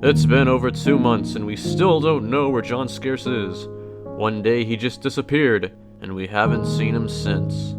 It's been over 2 months and we still don't know where John Scarce is. One day he just disappeared, and we haven't seen him since.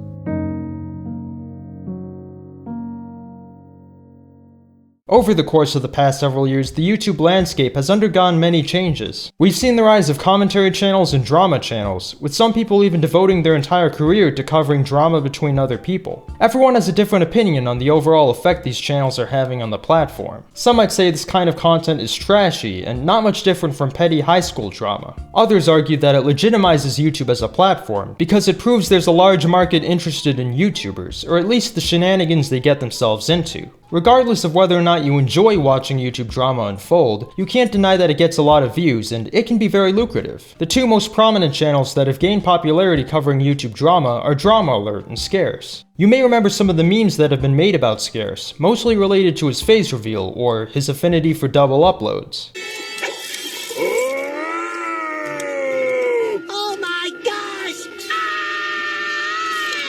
Over the course of the past several years, the YouTube landscape has undergone many changes. We've seen the rise of commentary channels and drama channels, with some people even devoting their entire career to covering drama between other people. Everyone has a different opinion on the overall effect these channels are having on the platform. Some might say this kind of content is trashy and not much different from petty high school drama. Others argue that it legitimizes YouTube as a platform because it proves there's a large market interested in YouTubers, or at least the shenanigans they get themselves into. Regardless of whether or not you enjoy watching YouTube drama unfold, you can't deny that it gets a lot of views, and it can be very lucrative. The two most prominent channels that have gained popularity covering YouTube drama are Drama Alert and Scarce. You may remember some of the memes that have been made about Scarce, mostly related to his face reveal or his affinity for double uploads.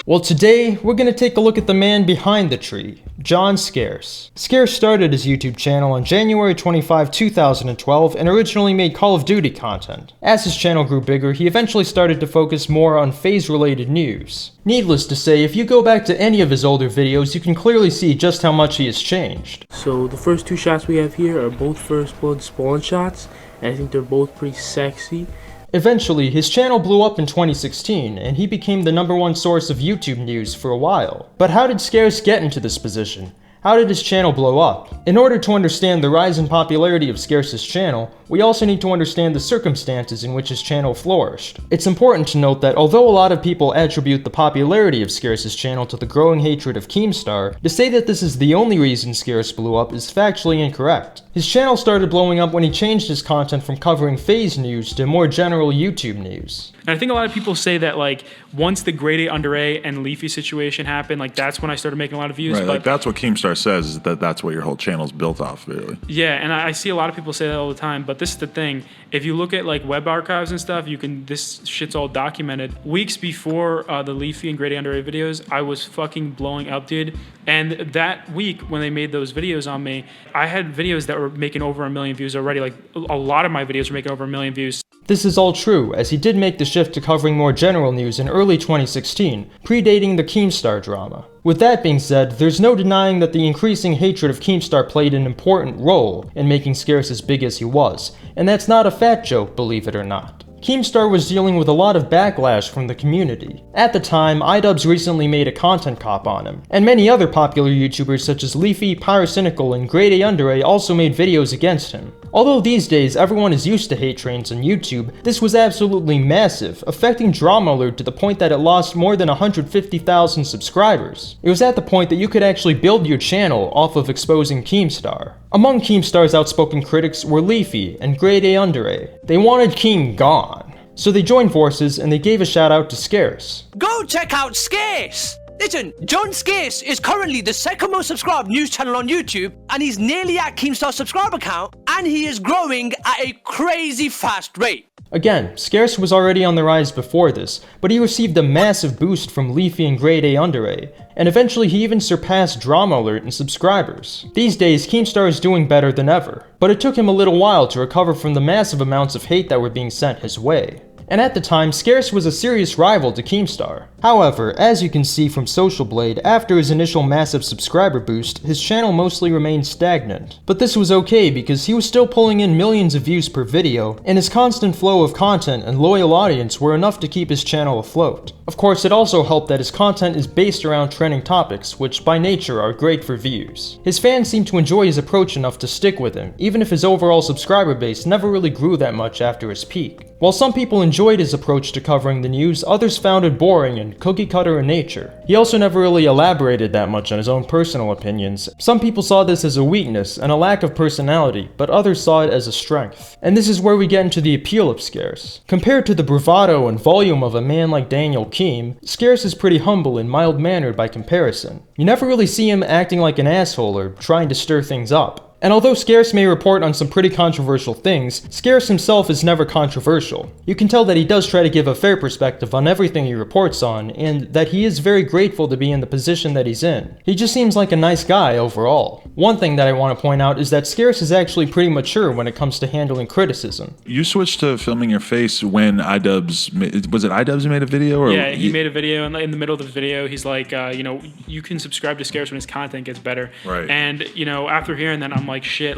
Well, today, we're gonna take a look at the man behind the tree, John Scarce. Scarce started his YouTube channel on January 25, 2012 and originally made Call of Duty content. As his channel grew bigger, he eventually started to focus more on FaZe-related news. Needless to say, if you go back to any of his older videos, you can clearly see just how much he has changed. So the first two shots we have here are both first blood spawn shots, and I think they're both pretty sexy. Eventually, his channel blew up in 2016, and he became the #1 source of YouTube news for a while. But how did Scarce get into this position? How did his channel blow up? In order to understand the rise in popularity of Scarce's channel, we also need to understand the circumstances in which his channel flourished. It's important to note that although a lot of people attribute the popularity of Scarce's channel to the growing hatred of Keemstar, to say that this is the only reason Scarce blew up is factually incorrect. His channel started blowing up when he changed his content from covering FaZe news to more general YouTube news. And I think a lot of people say that, like, once the grade A under A and Leafy situation happened, like, that's when I started making a lot of views. Right, but like that's what Keemstar says, is that that's what your whole channel's built off, really. yeah, and I see a lot of people say that all the time, but this is the thing. If you look at, like, web archives and stuff, this shit's all documented. Weeks before the Leafy and grade A under A videos, I was fucking blowing up, dude. And that week, when they made those videos on me, I had videos that were making over 1 million views already. Like, a lot of my videos were making over 1 million views. This is all true, as he did make the shift to covering more general news in early 2016, predating the Keemstar drama. With that being said, there's no denying that the increasing hatred of Keemstar played an important role in making Scarce as big as he was, and that's not a fat joke, believe it or not. Keemstar was dealing with a lot of backlash from the community. At the time, iDubbbz recently made a content cop on him, and many other popular YouTubers such as Leafy, Pyrocynical, and Grade A Under A also made videos against him. Although these days everyone is used to hate trains on YouTube, this was absolutely massive, affecting Drama Alert to the point that it lost more than 150,000 subscribers. It was at the point that you could actually build your channel off of exposing Keemstar. Among Keemstar's outspoken critics were Leafy and Grade A Under A. They wanted Keem gone. So they joined forces and they gave a shout out to Scarce. Go check out Scarce! Listen, John Scarce is currently the second most subscribed news channel on YouTube, and he's nearly at Keemstar's subscriber count, and he is growing at a crazy fast rate. Again, Scarce was already on the rise before this, but he received a massive boost from Leafy and Grade A Under A, and eventually he even surpassed Drama Alert in subscribers. These days, Keemstar is doing better than ever, but it took him a little while to recover from the massive amounts of hate that were being sent his way. And at the time, Scarce was a serious rival to Keemstar. However, as you can see from Social Blade, after his initial massive subscriber boost, his channel mostly remained stagnant. But this was okay because he was still pulling in millions of views per video, and his constant flow of content and loyal audience were enough to keep his channel afloat. Of course, it also helped that his content is based around trending topics, which by nature are great for views. His fans seemed to enjoy his approach enough to stick with him, even if his overall subscriber base never really grew that much after his peak. While some people enjoyed his approach to covering the news, others found it boring and cookie-cutter in nature. He also never really elaborated that much on his own personal opinions. Some people saw this as a weakness and a lack of personality, but others saw it as a strength. And this is where we get into the appeal of Scarce. Compared to the bravado and volume of a man like Daniel Keem, Scarce is pretty humble and mild-mannered by comparison. You never really see him acting like an asshole or trying to stir things up. And although Scarce may report on some pretty controversial things, Scarce himself is never controversial. You can tell that he does try to give a fair perspective on everything he reports on, and that he is very grateful to be in the position that he's in. He just seems like a nice guy overall. One thing that I want to point out is that Scarce is actually pretty mature when it comes to handling criticism. You switched to filming your face when was it iDubbbz who made a video? Or Yeah, he made a video, and in the middle of the video, he's like, you can subscribe to Scarce when his content gets better. Right. And, after hearing that, I'm like, shit,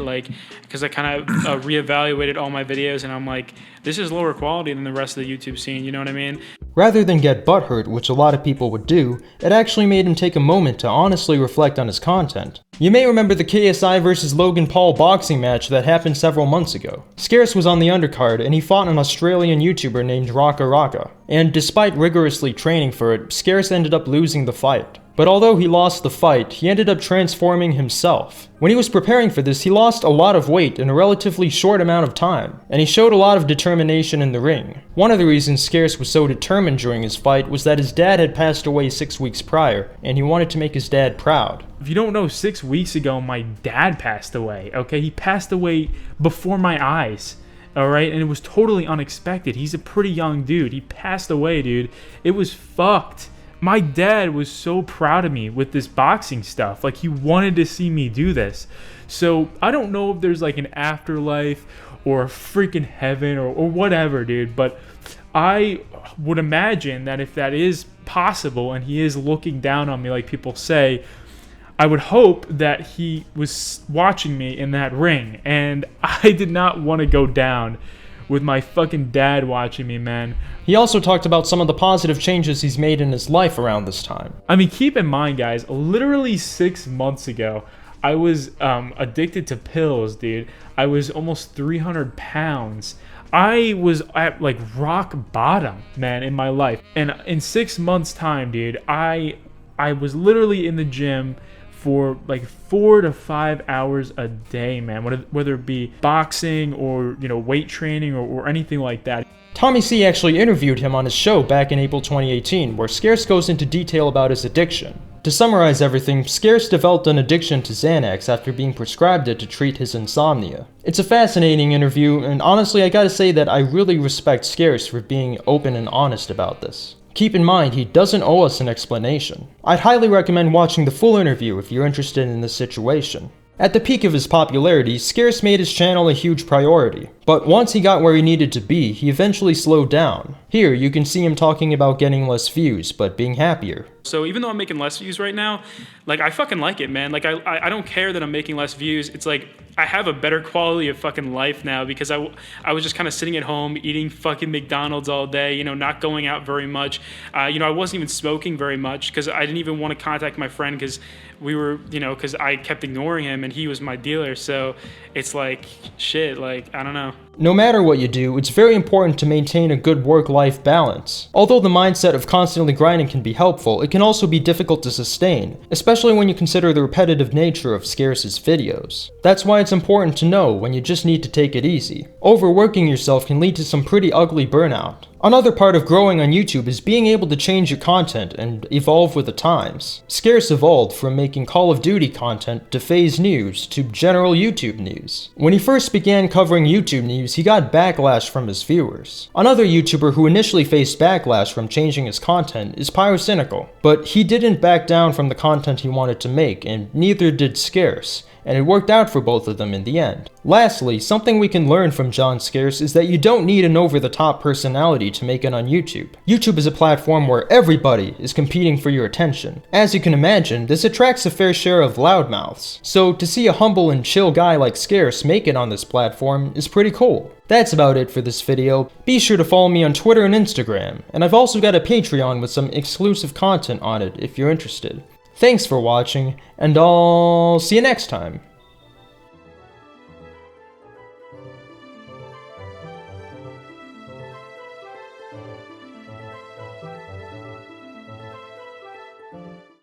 because I kind of reevaluated all my videos, and I'm like, this is lower quality than the rest of the YouTube scene, you know what I mean? Rather than get butthurt, which a lot of people would do, it actually made him take a moment to honestly reflect on his content. You may remember the KSI vs Logan Paul boxing match that happened several months ago. Scarce was on the undercard, and he fought an Australian YouTuber named Raka Raka. And despite rigorously training for it, Scarce ended up losing the fight. But although he lost the fight, he ended up transforming himself. When he was preparing for this, he lost a lot of weight in a relatively short amount of time, and he showed a lot of determination in the ring. One of the reasons Scarce was so determined during his fight was that his dad had passed away 6 weeks prior, and he wanted to make his dad proud. If you don't know, 6 weeks ago, my dad passed away, okay? He passed away before my eyes. Alright, and it was totally unexpected. He's a pretty young dude. He passed away, dude. It was fucked. My dad was so proud of me with this boxing stuff. Like, he wanted to see me do this. So, I don't know if there's like an afterlife or a freaking heaven or whatever, dude. But I would imagine that if that is possible and he is looking down on me like people say, I would hope that he was watching me in that ring. And I did not want to go down with my fucking dad watching me, man. He also talked about some of the positive changes he's made in his life around this time. I mean, keep in mind, guys, literally 6 months ago, I was addicted to pills, dude. I was almost 300 pounds. I was at like rock bottom, man, in my life. And in 6 months' time, dude, I was literally in the gym for like 4 to 5 hours a day, man, whether it be boxing or, weight training or anything like that. Tommy C actually interviewed him on his show back in April 2018, where Scarce goes into detail about his addiction. To summarize everything, Scarce developed an addiction to Xanax after being prescribed it to treat his insomnia. It's a fascinating interview, and honestly I gotta say that I really respect Scarce for being open and honest about this. Keep in mind, he doesn't owe us an explanation. I'd highly recommend watching the full interview if you're interested in this situation. At the peak of his popularity, Scarce made his channel a huge priority, but once he got where he needed to be, he eventually slowed down. Here, you can see him talking about getting less views, but being happier. So even though I'm making less views right now, like, I fucking like it, man. Like, I don't care that I'm making less views. It's like, I have a better quality of fucking life now because I was just kind of sitting at home eating fucking McDonald's all day, not going out very much. I wasn't even smoking very much because I didn't even want to contact my friend because we were, because I kept ignoring him and he was my dealer. So it's like, shit, like, I don't know. No matter what you do, it's very important to maintain a good work-life balance. Although the mindset of constantly grinding can be helpful, it can also be difficult to sustain, especially when you consider the repetitive nature of Scarce's videos. That's why it's important to know when you just need to take it easy. Overworking yourself can lead to some pretty ugly burnout. Another part of growing on YouTube is being able to change your content and evolve with the times. Scarce evolved from making Call of Duty content to FaZe news to general YouTube news. When he first began covering YouTube news, he got backlash from his viewers. Another YouTuber who initially faced backlash from changing his content is Pyrocynical, but he didn't back down from the content he wanted to make, and neither did Scarce, and it worked out for both of them in the end. Lastly, something we can learn from John Scarce is that you don't need an over-the-top personality to make it on YouTube. YouTube is a platform where everybody is competing for your attention. As you can imagine, this attracts a fair share of loudmouths, so to see a humble and chill guy like Scarce make it on this platform is pretty cool. That's about it for this video. Be sure to follow me on Twitter and Instagram, and I've also got a Patreon with some exclusive content on it if you're interested. Thanks for watching, and I'll see you next time.